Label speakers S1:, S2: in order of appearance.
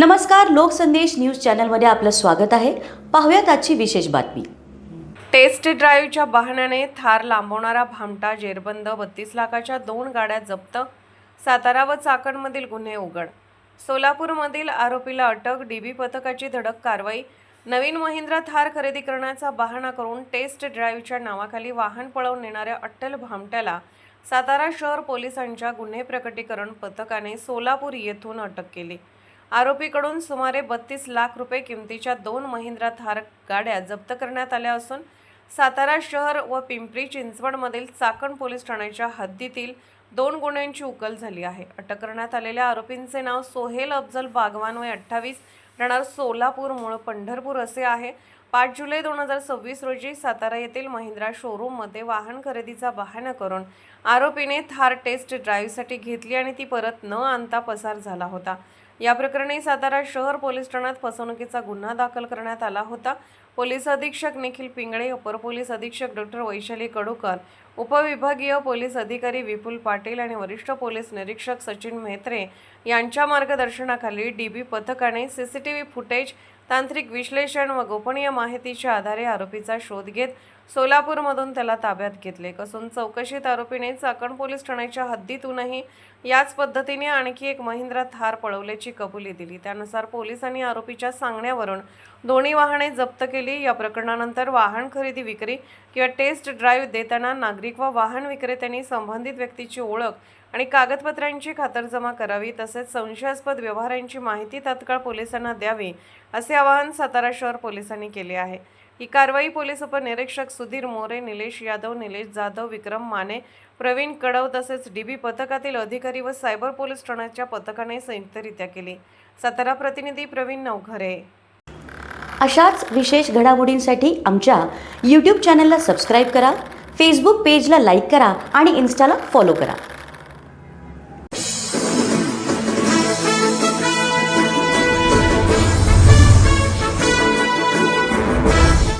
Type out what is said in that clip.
S1: नमस्कार, लोकसंदेश न्यूज चॅनलमध्ये आपलं स्वागत आहे। पाहूयात आजची विशेष बातमी।
S2: टेस्ट ड्राईव्हच्या बहाण्याने थार लांबवणारा भामटा जेरबंद, 32 लाखाच्या 2 गाड्या जप्त, सातारा व चाकणमधील गुन्हे उघड, सोलापूरमधील आरोपीला अटक, डीबी पथकाची धडक कारवाई। नवीन महिंद्रा थार खरेदी करण्याचा बहाणा करून टेस्ट ड्राईव्हच्या नावाखाली वाहन पळवून नेणाऱ्या अट्टल भामट्याला सातारा शहर पोलिसांच्या गुन्हे प्रकटीकरण पथकाने सोलापूर येथून अटक केली। आरोपीकडून सुमारे 32 लाख रुपये किमतीच्या 2 महिंद्रा थार गाड्या जप्त करण्यात आल्या असून सातारा शहर व पिंपरी चिंचवडमधील चाकण पोलीस ठाण्याच्या हद्दीतील 2 गुन्ह्यांची उकल झाली आहे। अटक करण्यात आलेल्या आरोपींचे नाव सोहेल अफजल बागवान, वय 28, राहणार सोलापूर, मूळ पंढरपूर असे आहे। 5 जुलै 2026 रोजी सातारा येथील महिंद्रा शोरूममध्ये वाहन खरेदीचा बहाणा करून आरोपीने थार टेस्ट ड्राईव्हसाठी घेतली आणि ती परत न आणता पसार झाला होता। या प्रकरणी सातारा शहर पोलीस ठाण्यात फसवणुकीचा गुन्हा दाखल करण्यात आला होता। पोलीस अधीक्षक निखिल पिंगळे, अपर पोलीस अधीक्षक डॉक्टर वैशाली कडूकर, उपविभागीय पोलीस अधिकारी विपुल पाटील आणि वरिष्ठ पोलीस निरीक्षक सचिन मेहत्रे यांच्या मार्गदर्शनाखाली डीबी पथकाने सीसीटीव्ही फुटेज, तांत्रिक विश्लेषण व गोपनीय माहितीच्या आधारे आरोपीचा शोध घेत सोलापूरमधून त्याला ताब्यात घेतले असून चौकशीत आरोपीने चाकण पोलीस ठाण्याच्या हद्दीतूनही याच पद्धतीने आणखी एक महिंद्रा थार पळवल्याची कबुली दिली। त्यानुसार पोलिसांनी आरोपीच्या सांगण्यावरून दोन्ही वाहने जप्त केली। या प्रकरणानंतर वाहन खरेदी विक्री किंवा टेस्ट ड्राईव्ह देताना नागरिक व वाहन विक्रेत्यांनी संबंधित व्यक्तीची ओळख आणि कागदपत्रांची खातरजमा करावी, तसेच संशयास्पद व्यवहारांची माहिती तात्काळ पोलिसांना द्यावी असे आवाहन सातारा शहर पोलिसांनी केले आहे। ही कारवाई पोलीस उपनिरीक्षक सुधीर मोरे, निलेश यादव, निलेश जाधव, विक्रम माने, प्रवीण कडव तसेच डीबी पथकातील अधिकारी व सायबर पोलीस ठाण्याच्या पथकाने संयुक्तरित्या केली। सातारा प्रतिनिधी प्रवीण नवघरे।
S1: अशाच विशेष घडामोडींसाठी आमच्या YouTube चॅनलला सबस्क्राइब करा, Facebook पेजला लाईक करा आणि Instaला फॉलो करा।